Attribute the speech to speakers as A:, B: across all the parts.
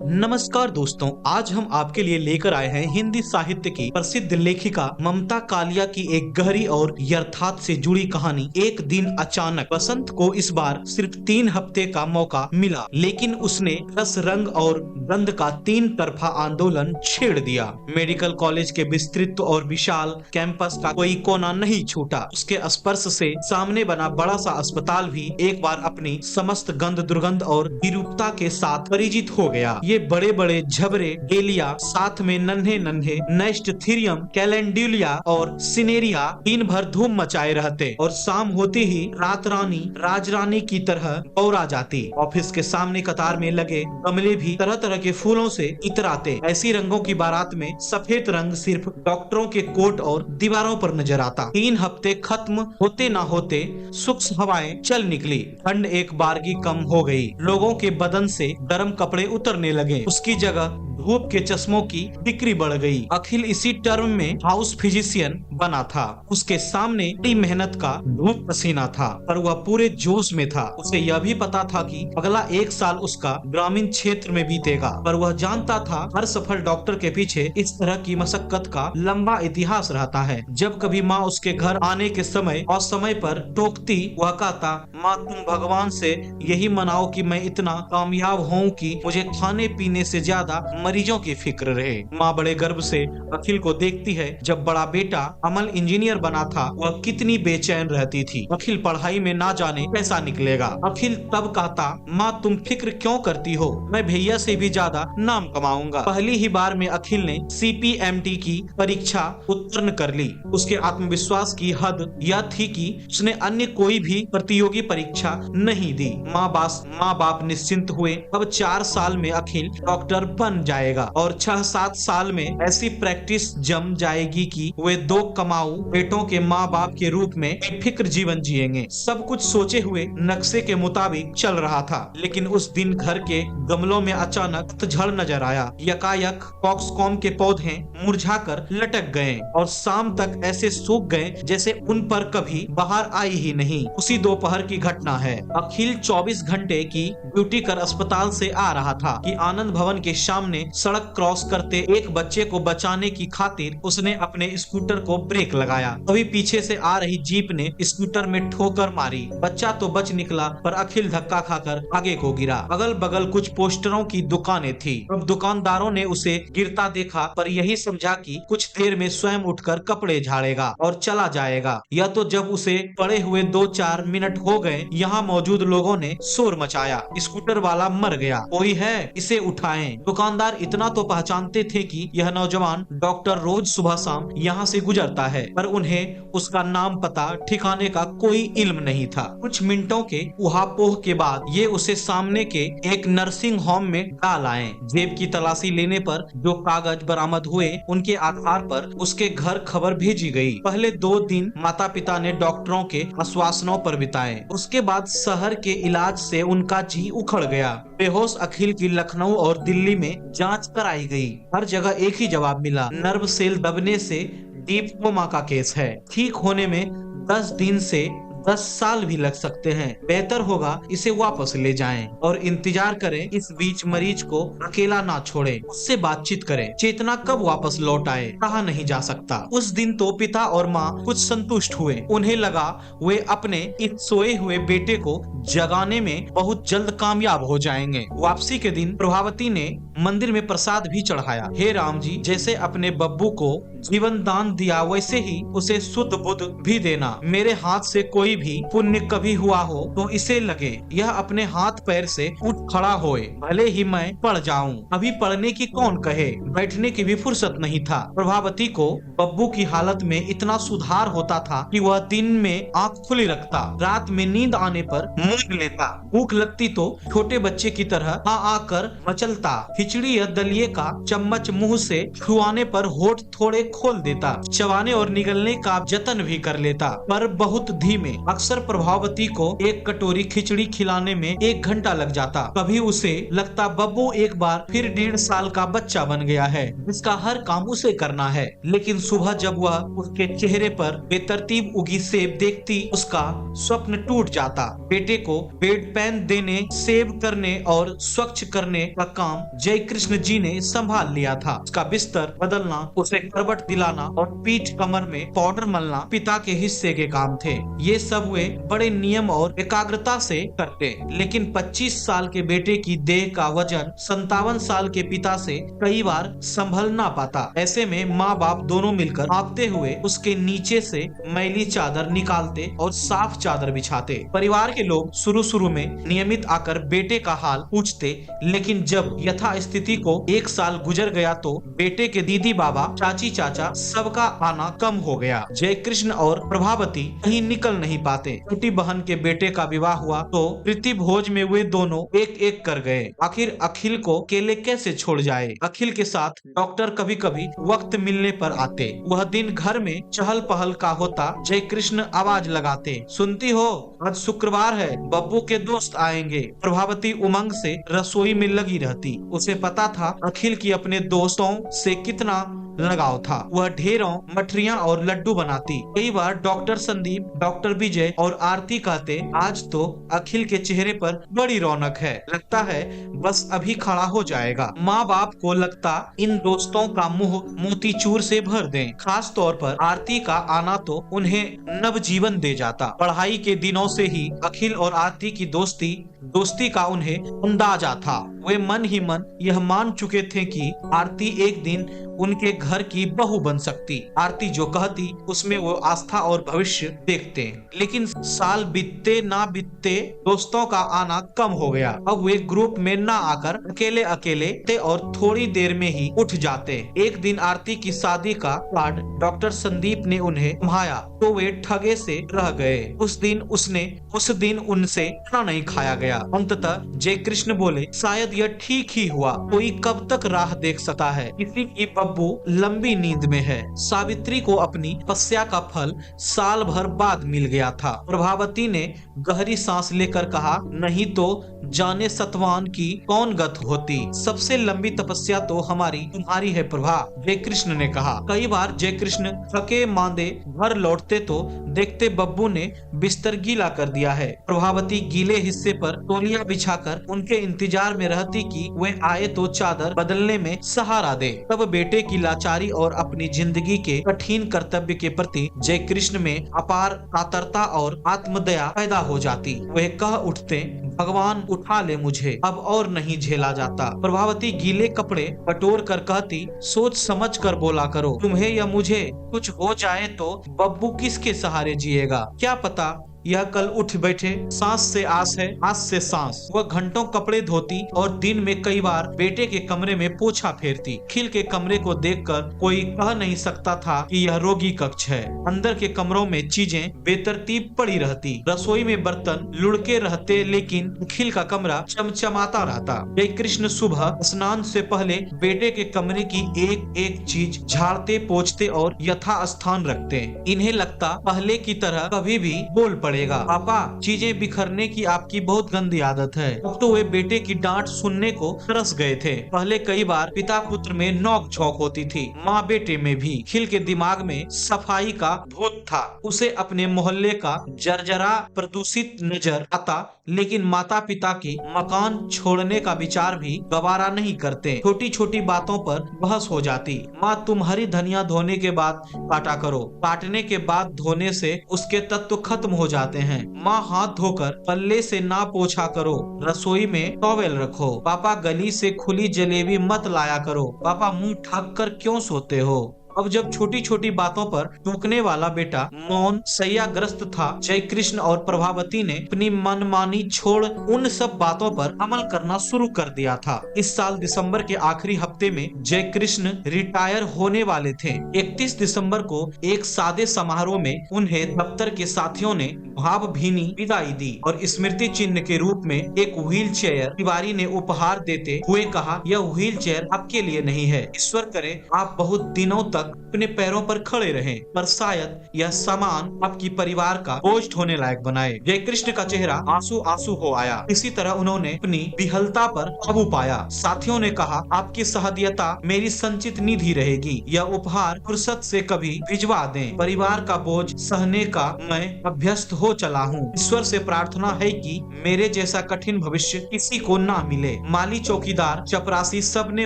A: नमस्कार दोस्तों, आज हम आपके लिए लेकर आए हैं हिंदी साहित्य की प्रसिद्ध लेखिका ममता कालिया की एक गहरी और यथार्थ से जुड़ी कहानी। एक दिन अचानक बसंत को इस बार सिर्फ 3 हफ्ते का मौका मिला, लेकिन उसने रस, रंग और गंध का 3 तरफा आंदोलन छेड़ दिया। मेडिकल कॉलेज के विस्तृत और विशाल कैंपस का कोई कोना नहीं छूटा। उसके स्पर्श से सामने बना बड़ा सा अस्पताल भी एक बार अपनी समस्त गंध, दुर्गंध और विरूपता के साथ परिचित हो गया। ये बड़े बड़े झबरे डेलिया, साथ में नन्हे नन्हे नेस्टथीरियम, कैलेंडुलिया और सिनेरिया दिन भर धूम मचाए रहते और शाम होती ही रात रानी राजरानी की तरह दौड़ा जाती। ऑफिस के सामने कतार में लगे गमले भी तरह तरह के फूलों से इतराते। ऐसी रंगों की बारात में सफेद रंग सिर्फ डॉक्टरों के कोट और दीवारों पर नजर आता। 3 हफ्ते खत्म होते ना होते सूक्ष्म हवाएं चल निकली। ठंड एक बारगी कम हो गई। लोगों के बदन से गर्म कपड़े उतरने लगे। उसकी जगह धूप के चश्मों की बिक्री बढ़ गई। अखिल इसी टर्म में हाउस फिजिशियन बना था। उसके सामने बड़ी मेहनत का धूप पसीना था, पर वह पूरे जोश में था। उसे यह भी पता था कि अगला 1 साल उसका ग्रामीण क्षेत्र में बीतेगा, पर वह जानता था हर सफल डॉक्टर के पीछे इस तरह की मशक्कत का लंबा इतिहास रहता है। जब कभी माँ उसके घर आने के समय और समय पर टोकती, वह कहता, माँ तुम भगवान से यही मनाओ कि मैं इतना कामयाब हूँ कि मुझे खाने पीने से ज्यादा मरीजों की फिक्र रहे। माँ बड़े गर्व से अखिल को देखती है। जब बड़ा बेटा अमल इंजीनियर बना था, वह कितनी बेचैन रहती थी। अखिल पढ़ाई में ना जाने कैसा निकलेगा। अखिल तब कहता, माँ तुम फिक्र क्यों करती हो, मैं भैया से भी ज्यादा नाम कमाऊंगा। पहली ही बार में अखिल ने CPMT की परीक्षा उत्तीर्ण कर ली। उसके आत्मविश्वास की हद यह थी कि उसने अन्य कोई भी प्रतियोगी परीक्षा नहीं दी। माँ बाप निश्चिंत हुए। अब 4 साल में अखिल डॉक्टर बन जाएगा और 6-7 साल में ऐसी प्रैक्टिस जम जाएगी कि वे 2 कमाऊ बेटों के माँ बाप के रूप में बेफिक्र जीवन जिएंगे। सब कुछ सोचे हुए नक्शे के मुताबिक चल रहा था, लेकिन उस दिन घर के गमलों में अचानक पतझड़ नजर आया। यकायक फॉक्सकॉम के पौधे मुरझाकर लटक गए और शाम तक ऐसे सूख गए जैसे उन पर कभी बाहर आई ही नहीं। उसी दोपहर की घटना है। अखिल 24 घंटे की ड्यूटी कर अस्पताल से आ रहा था कि आनंद भवन के सामने सड़क क्रॉस करते एक बच्चे को बचाने की खातिर उसने अपने स्कूटर को ब्रेक लगाया। तभी पीछे से आ रही जीप ने स्कूटर में ठोकर मारी। बच्चा तो बच निकला, पर अखिल धक्का खाकर आगे को गिरा। अगल बगल कुछ पोस्टरों की दुकानें थी। अब दुकानदारों ने उसे गिरता देखा, पर यही समझा कि कुछ देर में स्वयं उठकर कपड़े झाड़ेगा और चला जाएगा। या तो जब उसे पड़े हुए 2-4 मिनट हो गए, यहाँ मौजूद लोगों ने शोर मचाया, स्कूटर वाला मर गया, कोई है इसे उठाएं। दुकानदार इतना तो पहचानते थे कि यह नौजवान डॉक्टर रोज सुबह शाम यहाँ से गुजरता है, पर उन्हें उसका नाम, पता, ठिकाने का कोई इल्म नहीं था। कुछ मिनटों के उहापोह के बाद ये उसे सामने के एक नर्सिंग होम में डाल आए। जेब की तलाशी लेने पर जो कागज बरामद हुए, उनके आधार पर उसके घर खबर भेजी गई। पहले 2 दिन माता पिता ने डॉक्टरों के आश्वासनों पर बिताए। उसके बाद शहर के इलाज से उनका जी उखड़ गया। बेहोश अखिल की लखनऊ और दिल्ली में जांच कराई गई। हर जगह एक ही जवाब मिला, नर्व सेल दबने से डीप कोमा का केस है। ठीक होने में 10 दिन से 10 साल भी लग सकते हैं। बेहतर होगा इसे वापस ले जाएं और इंतजार करें। इस बीच मरीज को अकेला ना छोड़ें, उससे बातचीत करें। चेतना कब वापस लौट आए कहा नहीं जा सकता। उस दिन तो पिता और माँ कुछ संतुष्ट हुए। उन्हें लगा वे अपने इस सोए हुए बेटे को जगाने में बहुत जल्द कामयाब हो जाएंगे। वापसी के दिन प्रभावती ने मंदिर में प्रसाद भी चढ़ाया। हे राम जी, जैसे अपने बब्बू को जीवन दान दिया, वैसे ही उसे शुद्ध बुद्ध भी देना। मेरे हाथ से कोई भी पुण्य कभी हुआ हो तो इसे लगे यह अपने हाथ पैर से उठ खड़ा होए, भले ही मैं पड़ जाऊं। अभी पढ़ने की कौन कहे, बैठने की भी फुर्सत नहीं था। प्रभावती को बब्बू की हालत में इतना सुधार होता था कि वह दिन में आंख खुली रखता, रात में नींद आने पर मूंग लेता। भूख लगती तो छोटे बच्चे की तरह आकर मचलता। खिचड़ी या दलिये का चम्मच मुंह से छुआने पर होठ थोड़े खोल देता, चबाने और निगलने का जतन भी कर लेता, पर बहुत धीमे। अक्सर प्रभावती को एक कटोरी खिचड़ी खिलाने में 1 घंटा लग जाता। कभी उसे लगता बब्बू एक बार फिर 1.5 साल का बच्चा बन गया है, जिसका हर काम उसे करना है। लेकिन सुबह जब वह उसके चेहरे पर बेतरतीब उगी सेब देखती, उसका स्वप्न टूट जाता। बेटे को बेड पैन देने, सेब करने और स्वच्छ करने का काम जय कृष्ण जी ने संभाल लिया था। उसका बिस्तर बदलना, उसे करवट दिलाना और पीठ कमर में पाउडर मलना पिता के हिस्से के काम थे। ये सब वे बड़े नियम और एकाग्रता से करते। लेकिन 25 साल के बेटे की देह का वजन 57 साल के पिता से कई बार संभल ना पाता। ऐसे में माँ बाप दोनों मिलकर हाँफते हुए उसके नीचे से मैली चादर निकालते और साफ चादर बिछाते। परिवार के लोग शुरू में नियमित आकर बेटे का हाल पूछते, लेकिन जब यथा स्थिति को 1 साल गुजर गया तो बेटे के दीदी बाबा, चाची चाचा सबका आना कम हो गया। जय कृष्ण और प्रभावती कहीं निकल नहीं पाते। छोटी बहन के बेटे का विवाह हुआ तो प्रीति भोज में वे दोनों एक एक कर गए। आखिर अखिल को अकेले कैसे छोड़ जाए। अखिल के साथ डॉक्टर कभी कभी वक्त मिलने पर आते। वह दिन घर में चहल पहल का होता। जय कृष्ण आवाज लगाते, सुनती हो, आज शुक्रवार है, बब्बू के दोस्त आएंगे। प्रभावती उमंग से रसोई में लगी रहती। उसे पता था अखिल की अपने दोस्तों से कितना लगाव था। वह ढेरों मठरियां और लड्डू बनाती। कई बार डॉक्टर संदीप, डॉक्टर विजय और आरती कहते, आज तो अखिल के चेहरे पर बड़ी रौनक है, लगता है बस अभी खड़ा हो जाएगा। माँ बाप को लगता इन दोस्तों का मुंह मोतीचूर से भर दें। खास तौर पर आरती का आना तो उन्हें नव जीवन दे जाता। पढ़ाई के दिनों से ही अखिल और आरती की दोस्ती का उन्हें अंदाजा था। वे मन ही मन यह मान चुके थे कि आरती एक दिन उनके घर की बहू बन सकती। आरती जो कहती उसमें वो आस्था और भविष्य देखते। लेकिन साल बीतते ना बीतते दोस्तों का आना कम हो गया। अब वे ग्रुप में ना आकर अकेले अकेले और थोड़ी देर में ही उठ जाते। एक दिन आरती की शादी का कार्ड डॉक्टर संदीप ने उन्हें थमाया तो वे ठगे से रह गए। उस दिन उनसे खाना नहीं खाया गया। अंततः जय कृष्ण बोले, शायद यह ठीक ही हुआ, कोई कब तक राह देख सकता है, किसी की बब्बू लंबी नींद में है। सावित्री को अपनी तपस्या का फल साल भर बाद मिल गया था। प्रभावती ने गहरी सांस लेकर कहा, नहीं तो जाने सतवान की कौन गत होती। सबसे लंबी तपस्या तो तुम्हारी है प्रभा, जय कृष्ण ने कहा। कई बार जय कृष्ण थके मांदे घर लौटते तो देखते बब्बू ने बिस्तर गीला कर दिया है। प्रभावती गीले हिस्से पर तौलिया बिछाकर उनके इंतजार में रहती कि वे आए तो चादर बदलने में सहारा दे। तब बेटे की लाचारी और अपनी जिंदगी के कठिन कर्तव्य के प्रति जय कृष्ण में अपार कातरता और आत्मदया पैदा हो जाती। वे कह उठते, भगवान उठा ले मुझे, अब और नहीं झेला जाता। प्रभावती गीले कपड़े बटोर कर कहती, सोच समझ कर बोला करो, तुम्हें या मुझे कुछ हो जाए तो बब्बू किसके सहारे जिएगा, क्या पता यह कल उठ बैठे। सांस से आस है, आस से सांस। वह घंटों कपड़े धोती और दिन में कई बार बेटे के कमरे में पोछा फेरती। खिल के कमरे को देखकर कोई कह नहीं सकता था कि यह रोगी कक्ष है। अंदर के कमरों में चीजें बेतरतीब पड़ी रहती, रसोई में बर्तन लुढ़के रहते, लेकिन खिल का कमरा चमचमाता रहता। जय कृष्ण सुबह स्नान से पहले बेटे के कमरे की एक एक चीज झाड़ते, पोंछते और यथा स्थान रखते। इन्हें लगता पहले की तरह कभी भी बोल पड़ेगा, पापा चीजें बिखरने की आपकी बहुत गंदी आदत है। अब तो वे बेटे की डांट सुनने को तरस गए थे। पहले कई बार पिता पुत्र में नोक झोंक होती थी, माँ बेटे में भी। खिल के दिमाग में सफाई का भूत था। उसे अपने मोहल्ले का जर्जरा प्रदूषित नजर आता, लेकिन माता पिता की मकान छोड़ने का विचार भी गवारा नहीं करते। छोटी छोटी बातों पर बहस हो जाती। माँ तुम हरी धनिया धोने के बाद काटा करो, काटने के बाद धोने से उसके तत्व खत्म हो जाते हैं। माँ हाथ धोकर पल्ले से ना पोछा करो, रसोई में टॉवेल रखो। पापा गली से खुली जलेबी मत लाया करो। पापा मुंह ढक कर क्यों सोते हो। अब जब छोटी छोटी बातों पर टूकने वाला बेटा मौन शैयाग्रस्त था, जय कृष्ण और प्रभावती ने अपनी मनमानी छोड़ उन सब बातों पर अमल करना शुरू कर दिया था। इस साल दिसंबर के आखिरी हफ्ते में जय कृष्ण रिटायर होने वाले थे। 31 दिसंबर को एक सादे समारोह में उन्हें दफ्तर के साथियों ने भावभीनी विदाई दी और स्मृति चिन्ह के रूप में एक व्हील चेयर तिवारी ने उपहार देते हुए कहा, यह व्हील चेयर आपके लिए नहीं है, ईश्वर करे आप बहुत दिनों तक तक अपने पैरों पर खड़े रहें, पर शायद यह सामान आपकी परिवार का बोझ ढोने लायक बनाए। जय कृष्ण का चेहरा आंसू आंसू हो आया। इसी तरह उन्होंने अपनी विहलता पर काबू पाया। साथियों ने कहा, आपकी सहृदयता मेरी संचित निधि रहेगी। यह उपहार फुर्सत से कभी भिजवा दें। परिवार का बोझ सहने का मैं अभ्यस्त हो चला हूँ। ईश्वर से प्रार्थना है कि मेरे जैसा कठिन भविष्य किसी को ना मिले। माली, चौकीदार, चपरासी सब ने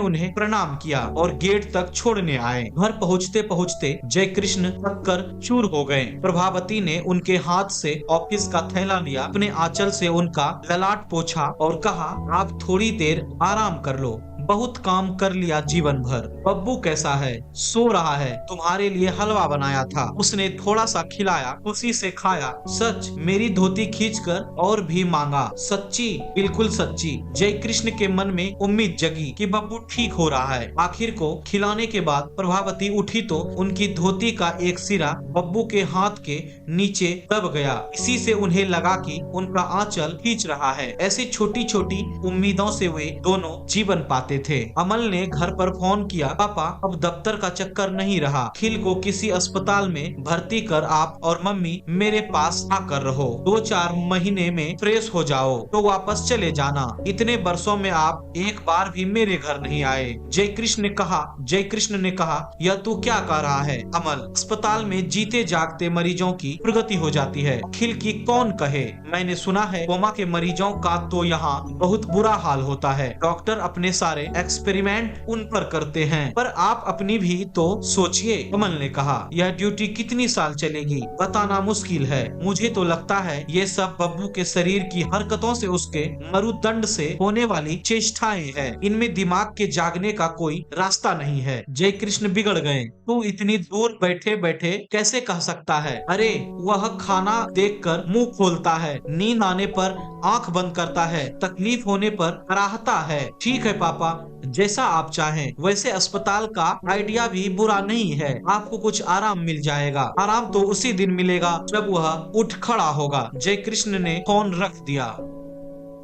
A: उन्हें प्रणाम किया और गेट तक छोड़ने आए। घर पहुँचते पहुँचते जय कृष्ण थक कर चूर हो गए। प्रभावती ने उनके हाथ से ऑफिस का थैला लिया, अपने आंचल से उनका ललाट पोंछा और कहा, आप थोड़ी देर आराम कर लो, बहुत काम कर लिया जीवन भर। बब्बू कैसा है? सो रहा है। तुम्हारे लिए हलवा बनाया था, उसने थोड़ा सा खिलाया, खुशी से खाया। सच? मेरी धोती खींचकर और भी मांगा। सच्ची? बिल्कुल सच्ची। जय कृष्ण के मन में उम्मीद जगी कि बब्बू ठीक हो रहा है। आखिर को खिलाने के बाद प्रभावती उठी तो उनकी धोती का एक सिरा बब्बू के हाथ के नीचे दब गया। इसी से उन्हें लगा कि उनका आंचल खींच रहा है। ऐसी छोटी छोटी उम्मीदों से वे दोनों जीवन पाते थे। अमल ने घर पर फोन किया, पापा अब दफ्तर का चक्कर नहीं रहा, अखिल को किसी अस्पताल में भर्ती कर आप और मम्मी मेरे पास आकर रहो। 2-4 महीने में फ्रेश हो जाओ तो वापस चले जाना। इतने वर्षों में आप एक बार भी मेरे घर नहीं आए। जय कृष्ण ने कहा, यह तू क्या कह रहा है अमल? अस्पताल में जीते जागते मरीजों की प्रगति हो जाती है, अखिल की कौन कहे। मैंने सुना है कोमा के मरीजों का तो यहाँ बहुत बुरा हाल होता है। डॉक्टर अपने सारे एक्सपेरिमेंट उन पर करते हैं, पर आप अपनी भी तो सोचिए। कमल ने कहा, यह ड्यूटी कितनी साल चलेगी बताना मुश्किल है। मुझे तो लगता है ये सब बब्बू के शरीर की हरकतों से, उसके मरुदंड से होने वाली चेष्टाएं हैं। इनमें दिमाग के जागने का कोई रास्ता नहीं है। जय कृष्ण बिगड़ गए। तू इतनी दूर बैठे बैठे कैसे कह सकता है? अरे वह खाना देखकर मुंह खोलता है, नींद आने पर आंख बंद करता है, तकलीफ होने पर कराहता है। ठीक है पापा, जैसा आप चाहें। वैसे अस्पताल का आइडिया भी बुरा नहीं है, आपको कुछ आराम मिल जाएगा। आराम तो उसी दिन मिलेगा जब वह उठ खड़ा होगा। जय कृष्ण ने फोन रख दिया।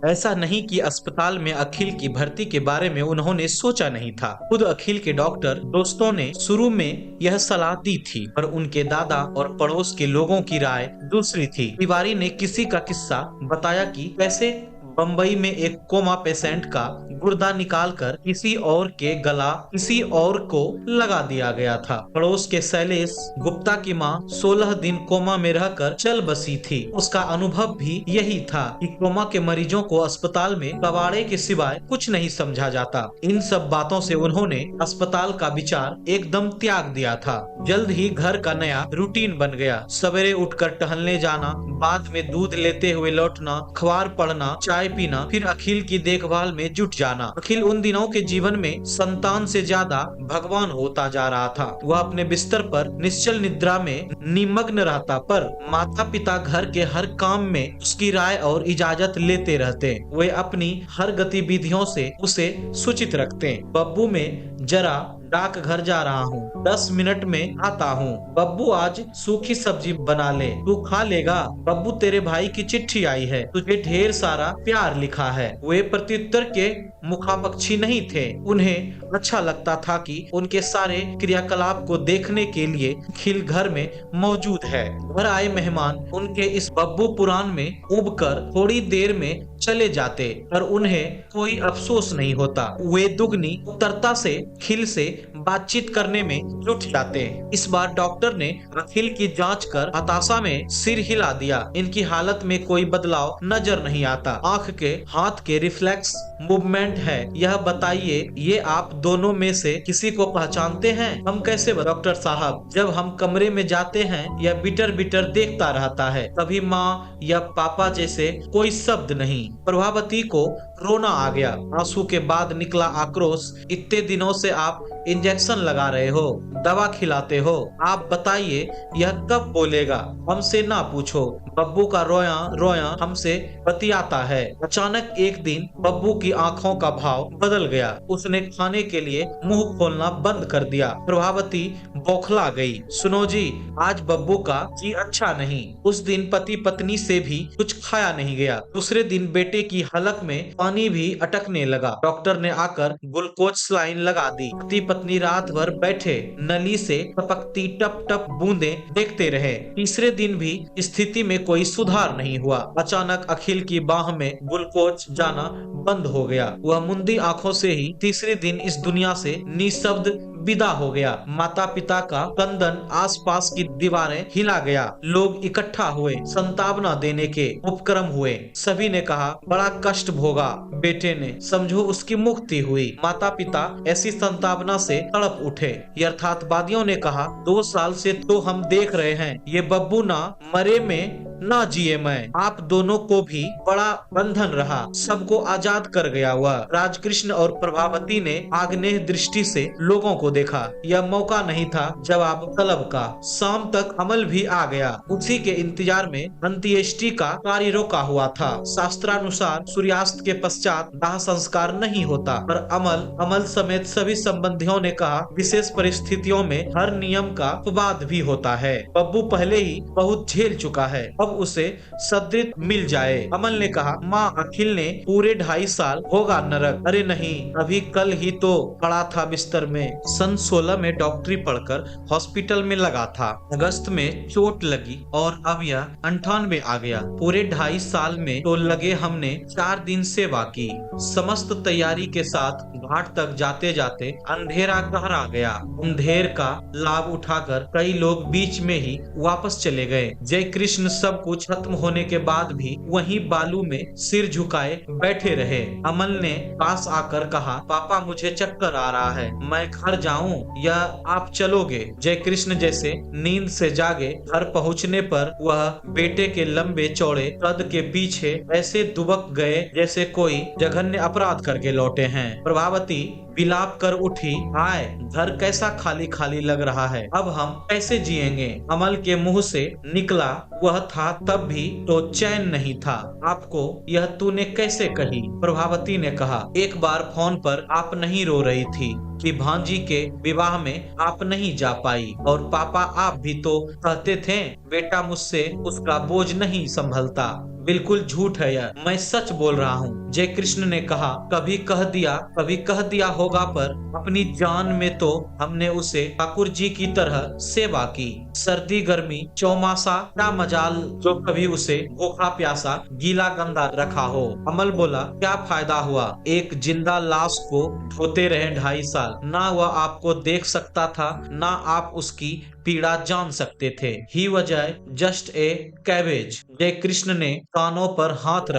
A: ऐसा नहीं कि अस्पताल में अखिल की भर्ती के बारे में उन्होंने सोचा नहीं था। खुद अखिल के डॉक्टर दोस्तों ने शुरू में यह सलाह दी थी, पर उनके दादा और पड़ोस के लोगों की राय दूसरी थी। तिवारी ने किसी का किस्सा बताया कि कैसे बम्बई में एक कोमा पेशेंट का गुर्दा निकालकर किसी और के गला किसी और को लगा दिया गया था। पड़ोस के शैलेश गुप्ता की मां 16 दिन कोमा में रहकर चल बसी थी। उसका अनुभव भी यही था कि कोमा के मरीजों को अस्पताल में कबाड़े के सिवाय कुछ नहीं समझा जाता। इन सब बातों से उन्होंने अस्पताल का विचार एकदम त्याग दिया था। जल्द ही घर का नया रूटीन बन गया। सवेरे उठकर टहलने जाना, बाद में दूध लेते हुए लौटना, अखबार पढ़ना, चाय पीना, फिर अखिल की देखभाल में जुट जाना। अखिल उन दिनों के जीवन में संतान से ज्यादा भगवान होता जा रहा था। वह अपने बिस्तर पर निश्चल निद्रा में निमग्न रहता, पर माता पिता घर के हर काम में उसकी राय और इजाजत लेते रहते। वे अपनी हर गतिविधियों से उसे सूचित रखते। बब्बू में जरा डाक घर जा रहा हूँ, 10 मिनट में आता हूँ। बब्बू आज सूखी सब्जी बना ले, तू खा लेगा? बब्बू तेरे भाई की चिट्ठी आई है, तुझे ढेर सारा प्यार लिखा है। वे प्रत्युत्तर के मुखापक्षी नहीं थे। उन्हें अच्छा लगता था कि उनके सारे क्रियाकलाप को देखने के लिए अखिल घर में मौजूद है। घर आए मेहमान उनके इस बब्बू पुराण में उबकर थोड़ी देर में चले जाते, पर उन्हें कोई अफसोस नहीं होता। वे दुगनी उत्तरता से अखिल से बातचीत करने में जुट जाते। इस बार डॉक्टर ने अखिल की जांच कर हताशा में सिर हिला दिया। इनकी हालत में कोई बदलाव नजर नहीं आता। आंख के हाथ के रिफ्लेक्स मूवमेंट है। यह बताइए, ये आप दोनों में से किसी को पहचानते हैं? हम कैसे? डॉक्टर साहब, जब हम कमरे में जाते हैं यह बिटर बिटर देखता रहता है, कभी माँ या पापा जैसे कोई शब्द नहीं। प्रभावती को रोना आ गया। आंसू के बाद निकला आक्रोश। इतने दिनों से आप इंजेक्शन लगा रहे हो, दवा खिलाते हो, आप बताइए यह कब बोलेगा? हमसे ना पूछो। बब्बू का रोया रोया हमसे बतियाता है। अचानक एक दिन बब्बू की की आंखों का भाव बदल गया। उसने खाने के लिए मुंह खोलना बंद कर दिया। प्रभावती बौखला गई। सुनो जी, आज बब्बू का जी अच्छा नहीं। उस दिन पति पत्नी से भी कुछ खाया नहीं गया। दूसरे दिन बेटे की हलक में पानी भी अटकने लगा। डॉक्टर ने आकर ग्लूकोज सलाइन लगा दी। पति पत्नी रात भर बैठे नली से टपकती टप टप बूंदें देखते रहे। तीसरे दिन भी स्थिति में कोई सुधार नहीं हुआ। अचानक अखिल की बाह में ग्लूकोज जाना बंद हो गया। वह मुंदी आंखों से ही तीसरे दिन इस दुनिया से निशब्द विदा हो गया। माता पिता का क्रंदन आसपास की दीवारें हिला गया। लोग इकट्ठा हुए, संतावना देने के उपक्रम हुए। सभी ने कहा, बड़ा कष्ट भोगा बेटे ने, समझो उसकी मुक्ति हुई। माता पिता ऐसी संतावना से तड़प उठे। यथार्थवादियों ने कहा, 2 साल से तो हम देख रहे हैं ये बब्बू ना मरे में ना जिए मैं। आप दोनों को भी बड़ा बंधन रहा, सबको आजाद कर गया वह। राजकृष्ण और प्रभावती ने आग्नेय दृष्टि से लोगों को देखा। यह मौका नहीं था जवाब तलब का। शाम तक अमल भी आ गया। उसी के इंतजार में अंत्येष्टि का कार्य रोका हुआ था। शास्त्रानुसार सूर्यास्त के पश्चात दाह संस्कार नहीं होता, पर अमल समेत सभी संबंधियों ने कहा, विशेष परिस्थितियों में हर नियम का अपवाद भी होता है। बब्बू पहले ही बहुत झेल चुका है, अब उसे सदृत मिल जाए। अमल ने कहा, माँ अखिल ने पूरे 2.5 साल होगा नरक। अरे नहीं, अभी कल ही तो पड़ा था बिस्तर में। सन 16 में डॉक्टरी पढ़कर हॉस्पिटल में लगा था। अगस्त में चोट लगी और अब यह 98 आ गया। पूरे 2.5 साल में तो लगे हमने 4 दिन सेवा की। समस्त तैयारी के साथ घाट तक जाते जाते अंधेरा गहरा गया। अंधेर का लाभ उठाकर कई लोग बीच में ही वापस चले गए। जय कृष्ण सब कुछ खत्म होने के बाद भी वहीं बालू में सिर झुकाए बैठे रहे। अमल ने पास आकर कहा, पापा मुझे चक्कर आ रहा है, मैं घर जाऊं या आप चलोगे? जय कृष्ण जैसे नींद से जागे घर पहुंचने पर वह बेटे के लंबे चौड़े कद के पीछे ऐसे दुबक गए जैसे कोई जघन्य अपराध करके लौटे हैं। प्रभावती विलाप कर उठी, हाय घर कैसा खाली खाली लग रहा है, अब हम कैसे जिएंगे? अमल के मुंह से निकला, वह था तब भी तो चैन नहीं था। आपको यह तूने कैसे कही? प्रभावती ने कहा, एक बार फोन पर आप नहीं रो रही थी कि भांजी के विवाह में आप नहीं जा पाई, और पापा आप भी तो कहते थे बेटा मुझसे उसका बोझ नहीं संभलता। बिल्कुल झूठ है यह, मैं सच बोल रहा हूँ। जय कृष्ण ने कहा, कभी कह दिया होगा, पर अपनी जान में तो हमने उसे ठाकुर जी की तरह सेवा की। सर्दी गर्मी चौमासा क्या मजाल जो कभी उसे भूखा प्यासा गीला गंदा रखा हो। अमल बोला, क्या फायदा हुआ, एक जिंदा लाश को धोते रहे 2.5 साल। ना वह आपको देख सकता था, ना आप उसकी पीड़ा जान सकते थे। ही वजह जस्ट ए कैबेज। जय कृष्ण ने कानों पर हाथ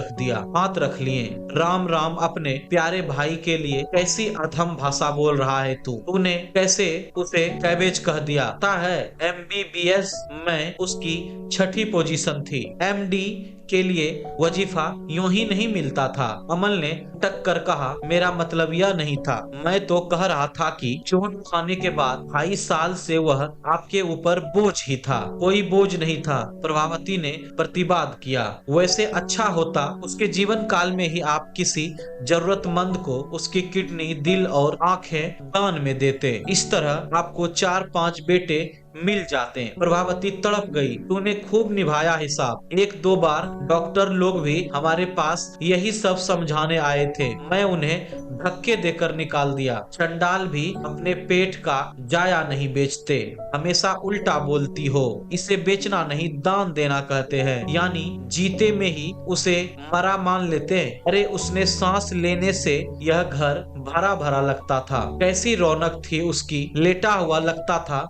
A: रख लिए। राम राम, अपने प्यारे भाई के लिए कैसी अधम भाषा बोल रहा है तूने कैसे उसे कैबेज कह दिया? पता है MBBS में उसकी 6ठी पोजीशन थी। MD के लिए वजीफा यूं ही नहीं मिलता था। अमल ने टक कर कहा, मेरा मतलब यह नहीं था, मैं तो कह रहा था कि चोट खाने के बाद 2.5 साल से वह आपके ऊपर बोझ ही था। कोई बोझ नहीं था, प्रभावती ने प्रतिवाद किया। वैसे अच्छा होता उसके जीवन काल में ही आप किसी जरूरतमंद को उसकी किडनी, दिल और आंखें दान में देते। इस तरह आपको 4-5 बेटे मिल जाते। प्रभावती तड़प गई, तूने खूब निभाया हिसाब। 1-2 बार डॉक्टर लोग भी हमारे पास यही सब समझाने आए थे, मैं उन्हें धक्के देकर निकाल दिया। चंडाल भी अपने पेट का जाया नहीं बेचते, हमेशा उल्टा बोलती हो। इसे बेचना नहीं दान देना कहते हैं, यानी जीते में ही उसे मरा मान लेते हैं। अरे उसने सांस लेने से यह घर भरा भरा लगता था, कैसी रौनक थी उसकी, लेटा हुआ लगता था।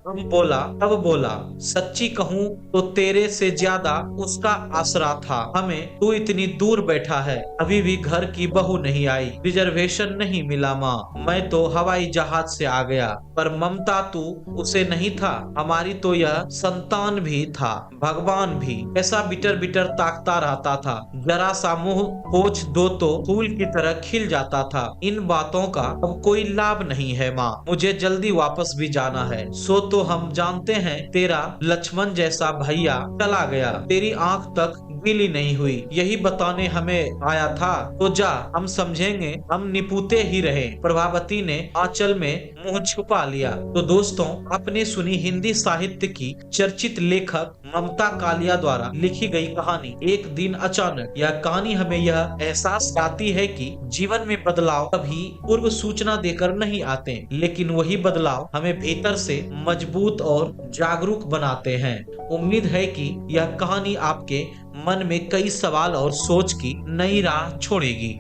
A: तब बोला, सच्ची कहूँ तो तेरे से ज्यादा उसका आसरा था हमें। तू इतनी दूर बैठा है, अभी भी घर की बहू नहीं आई, रिजर्वेशन नहीं मिला माँ। मैं तो हवाई जहाज से आ गया, पर ममता तू उसे नहीं था, हमारी तो यह संतान भी था, भगवान भी। ऐसा बिटर बिटर ताकता रहता था, जरा सा मुंह पोंछ दो तो फूल की तरह खिल जाता था। इन बातों का अब कोई लाभ नहीं है माँ, मुझे जल्दी वापस भी जाना है। सो तो हम जानते हैं तेरा लक्ष्मण जैसा भैया चला गया, तेरी आंख तक गीली नहीं हुई। यही बताने हमें आया था। तो जा, हम समझेंगे, हम निपुते ही रहे। प्रभावती ने आंचल में मुंह छुपा लिया। तो दोस्तों, आपने सुनी हिंदी साहित्य की चर्चित लेखक ममता कालिया द्वारा लिखी गई कहानी एक दिन अचानक। यह कहानी हमें यह एहसास दिलाती है कि जीवन में बदलाव कभी पूर्व सूचना देकर नहीं आते, लेकिन वही बदलाव हमें भीतर से मजबूत और जागरूक बनाते हैं। उम्मीद है कि यह कहानी आपके मन में कई सवाल और सोच की नई राह छोड़ेगी।